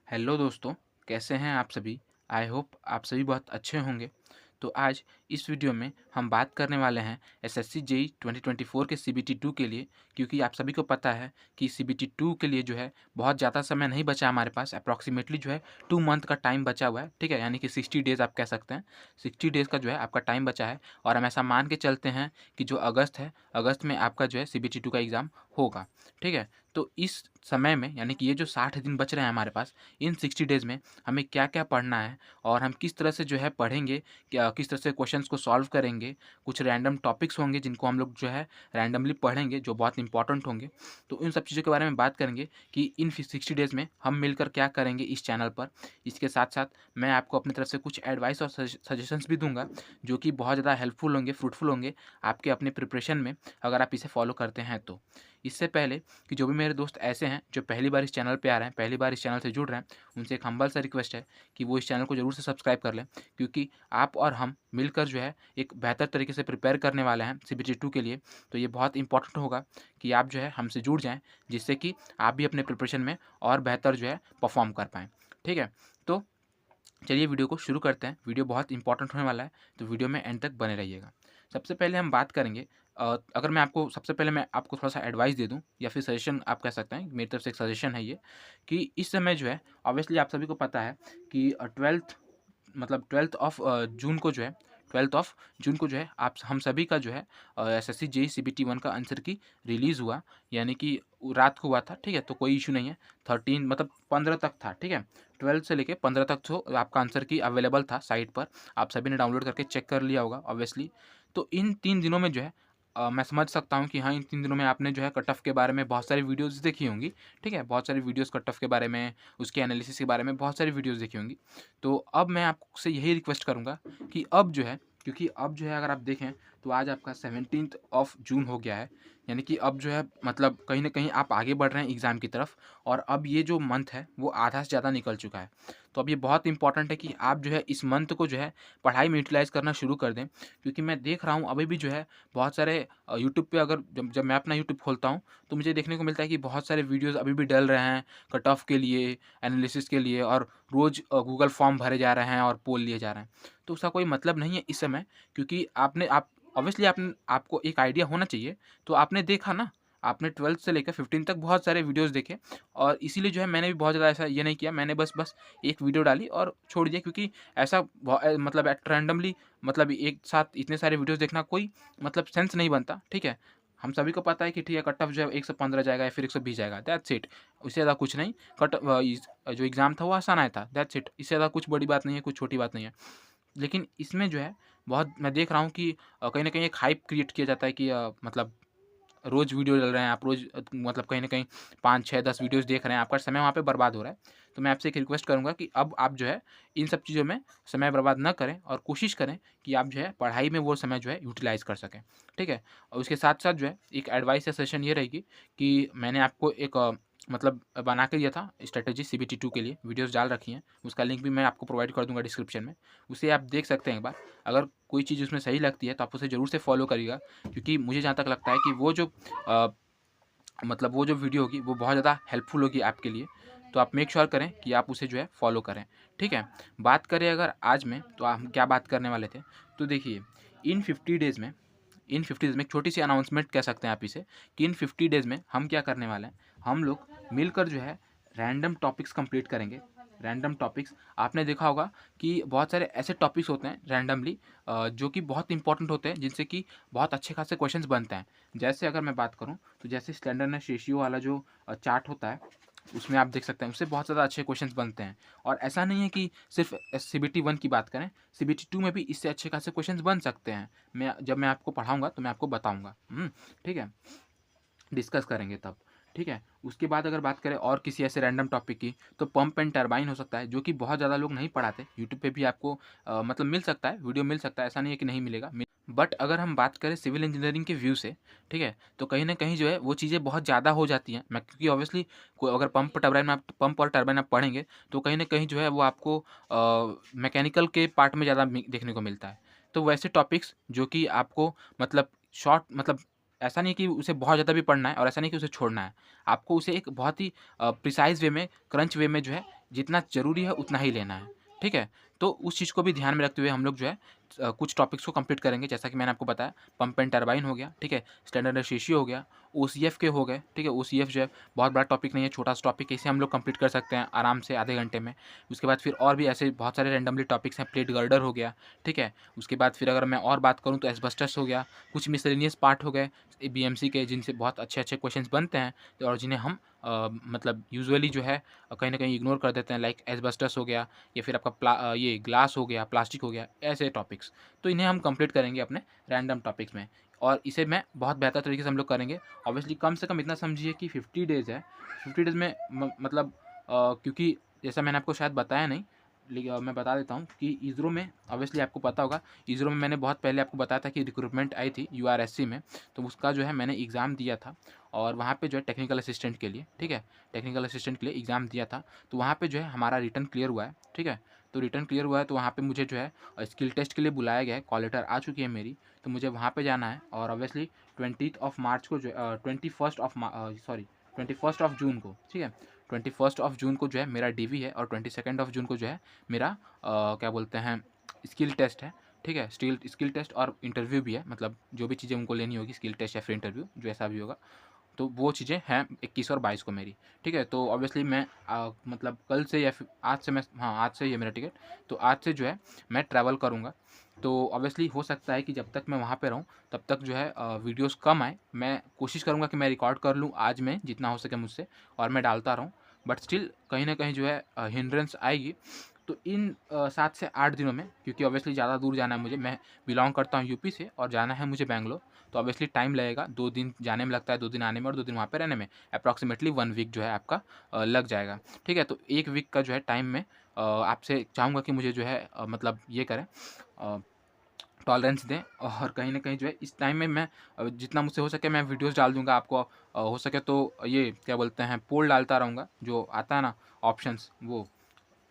Hello दोस्तों, कैसे हैं आप सभी? आई होप आप सभी बहुत अच्छे होंगे। तो आज इस वीडियो में हम बात करने वाले हैं एसएससी जेईई 2024 के सीबीटी 2 के लिए, क्योंकि आप सभी को पता है कि सीबीटी 2 के लिए जो है बहुत ज़्यादा समय नहीं बचा हमारे पास। अप्रॉक्सीमेटली जो है 2 मंथ का टाइम बचा हुआ है, ठीक है? यानी कि 60 डेज़ आप कह सकते हैं। 60 डेज़ का जो है आपका टाइम बचा है और हम ऐसा मान के चलते हैं कि जो अगस्त है, अगस्त में आपका जो है सीबीटी 2 का एग्ज़ाम होगा, ठीक है? तो इस समय में यानी कि ये जो 60 दिन बच रहे हैं हमारे पास, इन 60 डेज़ में हमें क्या-क्या पढ़ना है और हम किस तरह से जो है पढ़ेंगे, क्या किस तरह से क्वेश्चंस को सॉल्व करेंगे। कुछ रैंडम टॉपिक्स होंगे जिनको हम लोग जो है रैंडमली पढ़ेंगे, जो बहुत इंपॉर्टेंट होंगे। तो इन सब चीज़ों के बारे में बात करेंगे कि इन 60 डेज़ में हम मिलकर क्या करेंगे इस चैनल पर। इसके साथ-साथ मैं आपको अपनी तरफ से कुछ एडवाइस और सजेशंस भी दूँगा, जो कि बहुत ज़्यादा हेल्पफुल होंगे, फ्रूटफुल होंगे आपके अपने प्रिपरेशन में, अगर आप इसे फॉलो करते हैं तो। इससे पहले कि जो भी मेरे दोस्त ऐसे हैं जो पहली बार इस चैनल पे आ रहे हैं, पहली बार इस चैनल से जुड़ रहे हैं, उनसे एक हम्बल सा रिक्वेस्ट है कि वो इस चैनल को ज़रूर से सब्सक्राइब कर लें, क्योंकि आप और हम मिलकर जो है एक बेहतर तरीके से प्रिपेयर करने वाले हैं सीबीटी 2 के लिए। तो ये बहुत इंपॉर्टेंट होगा कि आप जो है हमसे जुड़ जाएँ, जिससे कि आप भी अपने प्रिपरेशन में और बेहतर जो है परफ़ॉर्म कर पाएँ। ठीक है? तो चलिए वीडियो को शुरू करते हैं। वीडियो बहुत इंपॉर्टेंट होने वाला है, तो वीडियो में एंड तक बने रहिएगा। सबसे पहले हम बात करेंगे, अगर मैं आपको सबसे पहले मैं आपको थोड़ा-सा एडवाइस दे दूँ या फिर सजेशन आप कह सकते हैं, मेरी तरफ से एक सजेशन है ये, कि इस समय जो है ऑब्वियसली आप सभी को पता है कि 12th ऑफ जून को जो है 12th ऑफ जून को जो है आप हम सभी का जो है एसएससी जेईई सीबीटी 1 का आंसर की रिलीज़ हुआ, यानी कि रात को हुआ था, ठीक है? तो कोई इश्यू नहीं है। 13 मतलब 15 तक था, ठीक है? 12 से लेके 15 तक तो आपका आंसर की अवेलेबल था साइट पर। आप सभी ने डाउनलोड करके चेक कर लिया होगा ऑब्वियसली। तो इन 3 दिनों में जो है मैं समझ सकता हूँ कि हाँ, इन 3 दिनों में आपने जो है कट ऑफ के बारे में बहुत सारी वीडियोज़ देखी होंगी, ठीक है? बहुत सारी वीडियोज़ कट ऑफ के बारे में, उसके एनालिसिस के बारे में बहुत सारी वीडियोज़ देखी होंगी। तो अब मैं आपसे यही रिक्वेस्ट करूँगा कि अब जो है, क्योंकि अब जो है अगर आप देखें तो आज आपका 17th ऑफ जून हो गया है, यानी कि अब जो है मतलब कहीं न कहीं आप आगे बढ़ रहे हैं एग्ज़ाम की तरफ और अब ये जो मंथ है वो आधा से ज़्यादा निकल चुका है। तो अब ये बहुत इंपॉर्टेंट है कि आप जो है इस मंथ को जो है पढ़ाई में यूटिलाइज़ करना शुरू कर दें, क्योंकि मैं देख रहा हूँ अभी भी जो है बहुत सारे यूट्यूब पे, अगर जब जब मैं अपना यूट्यूब खोलता हूँ तो मुझे देखने को मिलता है कि बहुत सारे वीडियोज़ अभी भी डल रहे हैं कट ऑफ के लिए, एनालिसिस के लिए, और रोज़ गूगल फॉर्म भरे जा रहे हैं और पोल लिए जा रहे हैं। तो उसका कोई मतलब नहीं है इस समय, क्योंकि आप ऑब्वियसली आपको एक आइडिया होना चाहिए। तो आपने देखा ना, आपने 12th से लेकर 15 तक बहुत सारे वीडियोज़ देखे और इसीलिए जो है मैंने भी बहुत ज़्यादा ऐसा ये नहीं किया, मैंने बस बस एक वीडियो डाली और छोड़ दिया, क्योंकि ऐसा मतलब एट रैंडमली मतलब एक साथ इतने सारे वीडियोज़ देखना कोई मतलब सेंस नहीं बनता, ठीक है? हम सभी को पता है कि ठीक है, कट ऑफ जो है 115 जाएगा या फिर 120 जाएगा, दैट्स इट। उससे ज़्यादा कुछ नहीं। जो एग्ज़ाम था वो आसान आया था, दैट्स इट। इससे ज़्यादा कुछ बड़ी बात नहीं है, कुछ छोटी बात नहीं है। लेकिन इसमें जो है बहुत मैं देख रहा हूँ कि कहीं न कहीं एक हाइप क्रिएट किया जाता है कि मतलब रोज़ वीडियो डाल रहे हैं आप, रोज़ मतलब कहीं न कहीं 5, 6, 10 वीडियोज़ देख रहे हैं, आपका समय वहाँ पे बर्बाद हो रहा है। तो मैं आपसे एक रिक्वेस्ट करूँगा कि अब आप जो है इन सब चीज़ों में समय बर्बाद ना करें और कोशिश करें कि आप जो है पढ़ाई में वो समय जो है यूटिलाइज़ कर सकें, ठीक है? और उसके साथ-साथ जो है एक एडवाइस या सजेशन ये रहेगी कि मैंने आपको एक मतलब बना के दिया था स्ट्रैटेजी सीबीटी 2 के लिए, वीडियोज़ डाल रखी हैं। उसका लिंक भी मैं आपको प्रोवाइड कर दूँगा डिस्क्रिप्शन में। उसे आप देख सकते हैं एक बार। अगर कोई चीज़ उसमें सही लगती है तो आप उसे ज़रूर से फॉलो करिएगा, क्योंकि मुझे जहाँ तक लगता है कि वो जो अ, मतलब वो जो वीडियो होगी वो बहुत ज़्यादा हेल्पफुल होगी आपके लिए। तो आप मेक श्योर करें कि आप उसे जो है फॉलो करें, ठीक है? बात करें अगर आज में, तो हम क्या बात करने वाले थे? तो देखिए, इन 50 डेज़ में इन 50 डेज़ में एक छोटी-सी अनाउंसमेंट कह सकते हैं आप इसे, कि इन 50 डेज़ में हम क्या करने वाले हैं, हम लोग मिलकर जो है रैंडम टॉपिक्स कंप्लीट करेंगे। रैंडम टॉपिक्स, आपने देखा होगा कि बहुत सारे ऐसे टॉपिक्स होते हैं रैंडमली जो कि बहुत इंपॉर्टेंट होते हैं, जिनसे कि बहुत अच्छे खासे क्वेश्चंस बनते हैं। जैसे अगर मैं बात करूँ, तो जैसे स्लैंडरनेस रेशियो वाला जो चार्ट होता है, उसमें आप देख सकते हैं उससे बहुत ज़्यादा अच्छे क्वेश्चंस बनते हैं। और ऐसा नहीं है कि सिर्फ सीबीटी 1 की बात करें, सीबीटी 2 में भी इससे अच्छे खासे क्वेश्चंस बन सकते हैं। जब मैं आपको पढ़ाऊँगा तो मैं आपको बताऊँगा। ठीक है? डिस्कस करेंगे तब, ठीक है? उसके बाद अगर बात करें और किसी ऐसे रैंडम टॉपिक की, तो पंप एंड टरबाइन हो सकता है, जो कि बहुत ज़्यादा लोग नहीं पढ़ाते। यूट्यूब पे भी आपको मतलब मिल सकता है, वीडियो मिल सकता है, ऐसा नहीं है कि नहीं मिलेगा। बट अगर हम बात करें सिविल इंजीनियरिंग के व्यू से, ठीक है? तो कहीं न कहीं जो है वो चीज़ें बहुत ज़्यादा हो जाती हैं। क्योंकि ऑब्वियसली को अगर पंप और टरबाइन आप पढ़ेंगे, तो कहीं न कहीं जो है वो आपको मैकेनिकल के पार्ट में ज़्यादा देखने को मिलता है। तो वैसे टॉपिक्स जो कि आपको मतलब शॉर्ट मतलब ऐसा नहीं कि उसे बहुत ज़्यादा भी पढ़ना है और ऐसा नहीं कि उसे छोड़ना है। आपको उसे एक बहुत ही प्रिसाइज़ वे में, क्रंच वे में जो है जितना ज़रूरी है उतना ही लेना है, ठीक है? तो उस चीज़ को भी ध्यान में रखते हुए हम लोग जो है कुछ टॉपिक्स को कंप्लीट करेंगे, जैसा कि मैंने आपको बताया पंप एंड टरबाइन हो गया, ठीक है? स्टैंडर्ड रेशियो हो गया, ओसीएफ के हो गए, ठीक है? ओसीएफ जो है बहुत बड़ा टॉपिक नहीं है, छोटा-सा टॉपिक है, इसे हम लोग कंप्लीट कर सकते हैं आराम से आधे घंटे में। उसके बाद फिर और भी ऐसे बहुत सारे रैंडमली टॉपिक्स हैं, प्लेट गर्डर हो गया, ठीक है? उसके बाद फिर अगर मैं और बात करूँ तो एस्बेस्टस हो गया, कुछ मिसलेनियस पार्ट हो गए बीएमसी के, जिनसे बहुत अच्छे-अच्छे क्वेश्चंस बनते हैं और जिन्हें हम मतलब यूजुअली जो है कहीं न कहीं इग्नोर कर देते हैं, लाइक एस्बेस्टस हो गया या फिर आपका ये ग्लास हो गया, प्लास्टिक हो गया, ऐसे टॉपिक्स। तो इन्हें हम कंप्लीट करेंगे अपने रैंडम टॉपिक्स में और इसे मैं बहुत बेहतर तरीके से हम लोग करेंगे। ऑब्वियसली कम से कम इतना समझिए कि 50 डेज़ है, 50 डेज़ में मतलब क्योंकि जैसा मैंने आपको शायद बताया नहीं, मैं बता देता हूँ कि इसरो में ऑब्वियसली आपको पता होगा, इसरो में मैंने बहुत पहले आपको बताया था कि रिक्रूटमेंट आई थी यूआरएससी में, तो उसका जो है मैंने एग्ज़ाम दिया था और वहाँ पे जो है टेक्निकल असिस्टेंट के लिए, ठीक है? टेक्निकल असिस्टेंट के लिए एग्ज़ाम दिया था, तो वहाँ पे जो है हमारा रिटन क्लियर हुआ है, ठीक है? तो रिटन क्लियर हुआ है तो वहाँ पे मुझे जो है स्किल टेस्ट के लिए बुलाया गया है, कॉल लेटर आ चुकी है मेरी, तो मुझे वहाँ पे जाना है और ऑब्वियसली 20th ऑफ मार्च को जो 21st ऑफ जून को, ठीक है? 21st ऑफ जून को जो है मेरा डीवी है और 22nd ऑफ जून को जो है मेरा क्या बोलते हैं स्किल टेस्ट है, ठीक है? स्किल टेस्ट और इंटरव्यू भी है, मतलब जो भी चीज़ें उनको लेनी होगी, स्किल टेस्ट या फिर इंटरव्यू, जो ऐसा भी होगा, तो वो चीज़ें हैं 21 और 22 को मेरी, ठीक है? तो ऑब्वियसली मैं मतलब कल से या फिर आज से मैं, हाँ, आज से ही है मेरा टिकट, तो आज से जो है मैं ट्रैवल करूँगा। तो ऑब्वियसली हो सकता है कि जब तक मैं वहाँ पे रहूँ तब तक जो है वीडियोज़ कम आए। मैं कोशिश करूँगा कि मैं रिकॉर्ड कर लूँ आज में जितना हो सके मुझसे और मैं डालता रहूँ, बट स्टिल कहीं न कहीं जो है हिंड्रेंस आएगी। तो इन 7 से 8 दिनों में, क्योंकि ऑब्वियसली ज़्यादा दूर जाना है मुझे, मैं बिलॉन्ग करता हूँ यूपी से और जाना है मुझे बैंगलोर, तो ऑब्वियसली टाइम लगेगा, 2 दिन जाने में लगता है, 2 दिन आने में और 2 दिन वहाँ पे रहने में, अप्रॉक्सिमेटली 1 वीक जो है आपका लग जाएगा, ठीक है? तो 1 वीक का जो है टाइम मैं आपसे चाहूँगा कि मुझे जो है मतलब ये करें, टॉलरेंस दें और कहीं न कहीं जो है इस टाइम में मैं जितना मुझसे हो सके मैं वीडियोज़ डाल दूँगा आपको, हो सके तो ये क्या बोलते हैं पोल डालता रहूँगा, जो आता है ना ऑप्शंस वो,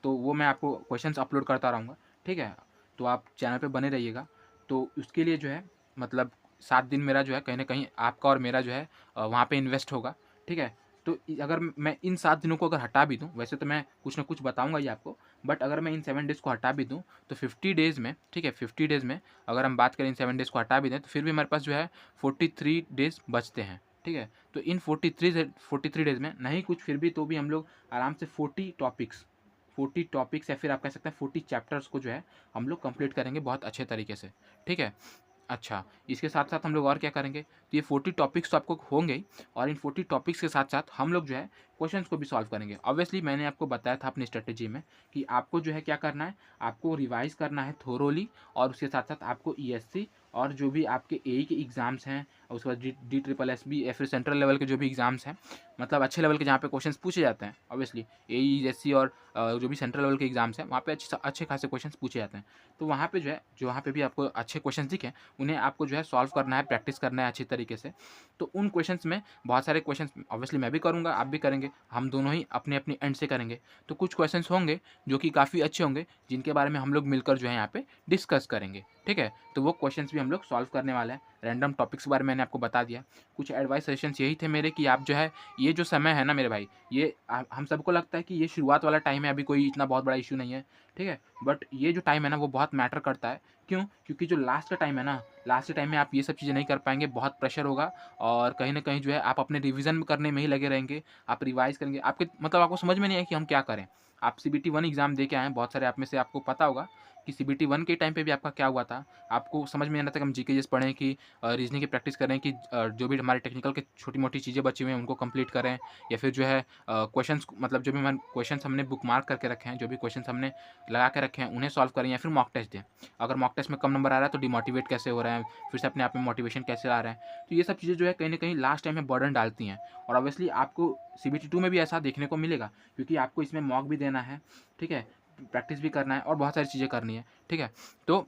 तो वो मैं आपको क्वेश्चंस अपलोड करता रहूँगा, ठीक है? तो आप चैनल पे बने रहिएगा। तो उसके लिए जो है मतलब 7 दिन मेरा जो है कहीं न कहीं आपका और मेरा जो है वहाँ पे इन्वेस्ट होगा, ठीक है? तो अगर मैं इन 7 दिनों को अगर हटा भी दूँ, वैसे तो मैं कुछ ना कुछ बताऊँगा ही आपको, बट अगर मैं इन 7 डेज़ को हटा भी दूँ, तो 50 डेज़ में, ठीक है? 50 डेज़ में अगर हम बात करें इन 7 डेज़ को हटा भी दें, तो फिर भी हमारे पास जो है 43 डेज़ बचते हैं, ठीक है? तो इन 43 डेज़ में नहीं कुछ फिर भी तो भी हम लोग आराम से 40 टॉपिक्स या फिर आप कह सकते हैं 40 चैप्टर्स को जो है हम लोग कंप्लीट करेंगे बहुत अच्छे तरीके से, ठीक है? अच्छा, इसके साथ-साथ हम लोग और क्या करेंगे, तो ये 40 टॉपिक्स तो आपको होंगे ही और इन 40 टॉपिक्स के साथ-साथ हम लोग जो है क्वेश्चंस को भी सॉल्व करेंगे। ऑब्वियसली मैंने आपको बताया था अपनी स्ट्रैटेजी में कि आपको जो है क्या करना है, आपको रिवाइज़ करना है थोरोली और उसके साथ-साथ आपको ईएससी और जो भी आपके एई के एग्ज़ाम्स हैं और उसके बाद डी ट्रिपल एसबी या फिर सेंट्रल लेवल के जो भी एग्ज़ाम्स हैं, मतलब अच्छे लेवल के जहाँ पे क्वेश्चंस पूछे जाते हैं, ऑब्वियसली एई, ईएससी और जो भी सेंट्रल लेवल के एग्ज़ाम्स हैं, वहाँ पे अच्छे खासे क्वेश्चंस पूछे जाते हैं। तो वहाँ पे जो है, जो वहाँ पे भी आपको अच्छे क्वेश्चंस दिखें, उन्हें आपको जो है सॉल्व करना है, प्रैक्टिस करना है अच्छी तरीके से। तो उन क्वेश्चंस में बहुत सारे क्वेश्चंस ऑब्वियसली मैं भी करूँगा, आप भी करेंगे, हम दोनों ही अपने-अपनी एंड से करेंगे। तो कुछ क्वेश्चंस होंगे जो कि काफ़ी अच्छे होंगे, जिनके बारे में हम लोग मिलकर जो है यहाँ पे डिस्कस करेंगे, ठीक है? तो वो क्वेश्चंस भी हम लोग सॉल्व करने वाले हैं। रैंडम टॉपिक्स के बारे में मैंने आपको बता दिया। कुछ एडवाइस सजेशंस यही थे मेरे कि आप जो है ये जो समय है ना मेरे भाई, ये हम सबको लगता है कि ये शुरुआत वाला टाइम है, अभी कोई इतना बहुत बड़ा इश्यू नहीं है, ठीक है? बट ये जो टाइम है ना वो बहुत मैटर करता है। क्यों? क्योंकि जो लास्ट का टाइम है ना, लास्ट के टाइम में आप ये सब चीज़ें नहीं कर पाएँगे, बहुत प्रेशर होगा और कहीं न कहीं जो है आप अपने रिवीज़न करने में ही लगे रहेंगे, आप रिवाइज़ करेंगे, आपके मतलब आपको समझ में नहीं आए कि हम क्या करें। आप सीबीटी 1 एग्ज़ाम दे के आए हैं, बहुत सारे आप में से आपको पता होगा कि सीबीटी 1 के टाइम पे भी आपका क्या हुआ था। आपको समझ में नहीं आता कि हम जीके जैसे पढ़ें कि रीज़निंग की प्रैक्टिस करें कि जो भी हमारे टेक्निकल के छोटी-मोटी चीज़ें बची हुई हैं उनको कंप्लीट करें या फिर जो है क्वेश्चन्स मतलब जो भी क्वेश्चन्स हमने बुक मार्क करके रखे हैं, जो भी क्वेश्चन्स हमने लगा के रखे हैं, उन्हें सॉल्व करें या फिर मॉक टेस्ट दें। अगर मॉक टेस्ट में कम नंबर आ रहा है तो डिमोटिवेट कैसे हो रहे हैं, फिर से अपने आप में मोटिवेशन कैसे ला रहे हैं। तो ये सब चीज़ें जो है कहीं न कहीं लास्ट टाइम में बर्डन डालती हैं और ऑब्वियसली आपको सीबीटी 2 में भी ऐसा देखने को मिलेगा क्योंकि आपको इसमें मॉक भी देना है, ठीक है? प्रैक्टिस भी करना है और बहुत सारी चीज़ें करनी है, ठीक है? तो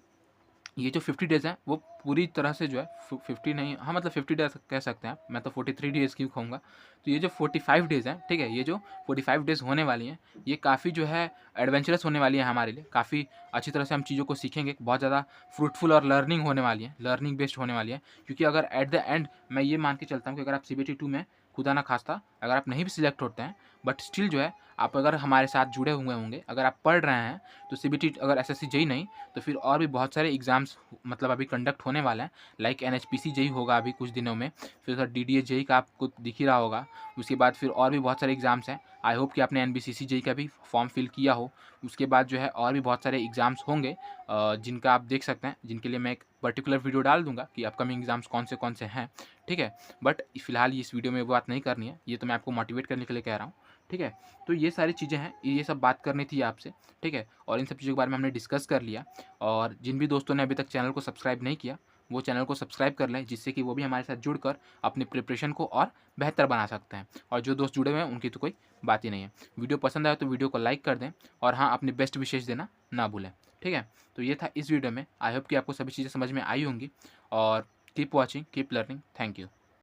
ये जो 50 डेज़ हैं वो पूरी तरह से जो है 50 नहीं, हाँ, मतलब 50 डेज़ कह सकते हैं आप, मैं तो 43 डेज़ क्यों कहूँगा। तो ये जो 45 डेज़ हैं, ठीक है? ये जो 45 डेज़ होने वाली हैं, ये काफ़ी जो है एडवेंचरस होने वाली है हमारे लिए, काफ़ी अच्छी तरह से हम चीज़ों को सीखेंगे, बहुत ज़्यादा फ्रूटफुल और लर्निंग होने वाली है, लर्निंग बेस्ड होने वाली है। क्योंकि अगर एट द एंड मैं ये मान के चलता हूँ कि अगर आप सीबीटी 2 में खुदा ना खास्ता अगर आप नहीं भी सिलेक्ट होते हैं, बट स्टिल जो है आप अगर हमारे साथ जुड़े हुए होंगे, अगर आप पढ़ रहे हैं, तो सीबीटी अगर एसएससी जेईई नहीं तो फिर और भी बहुत सारे एग्ज़ाम्स मतलब अभी कंडक्ट होने वाले हैं। लाइक एनएचपीसी जेईई होगा अभी कुछ दिनों में, फिर सर डीडीए जेईई का आपको दिख ही रहा होगा। उसके बाद फिर और भी बहुत सारे एग्ज़ाम्स हैं। आई होप कि आपने एनबीसीसी जेईई का भी फॉर्म फिल किया हो। उसके बाद जो है और भी बहुत सारे एग्ज़ाम्स होंगे जिनका आप देख सकते हैं, जिनके लिए मैं एक पर्टिकुलर वीडियो डाल दूँगा कि अपकमिंग एग्ज़ाम्स कौन से हैं, ठीक है? बट फिलहाल इस वीडियो में वो बात नहीं करनी है, ये तो मैं आपको मोटिवेट करने के लिए कह रहा हूँ, ठीक है? तो ये सारी चीज़ें हैं, ये सब बात करनी थी आपसे, ठीक है? और इन सब चीज़ों के बारे में हमने डिस्कस कर लिया। और जिन भी दोस्तों ने अभी तक चैनल को सब्सक्राइब नहीं किया, वो चैनल को सब्सक्राइब कर लें, जिससे कि वो भी हमारे साथ जुड़कर अपनी प्रिपरेशन को और बेहतर बना सकते हैं। और जो दोस्त जुड़े हुए हैं उनकी तो कोई बात ही नहीं है। वीडियो पसंद आया तो वीडियो को लाइक कर दें, और हाँ, अपनी बेस्ट विशेष देना ना भूलें, ठीक है? तो ये था इस वीडियो में। आई होप कि आपको सभी चीज़ें समझ में आई होंगी। और keep watching, keep learning. Thank you.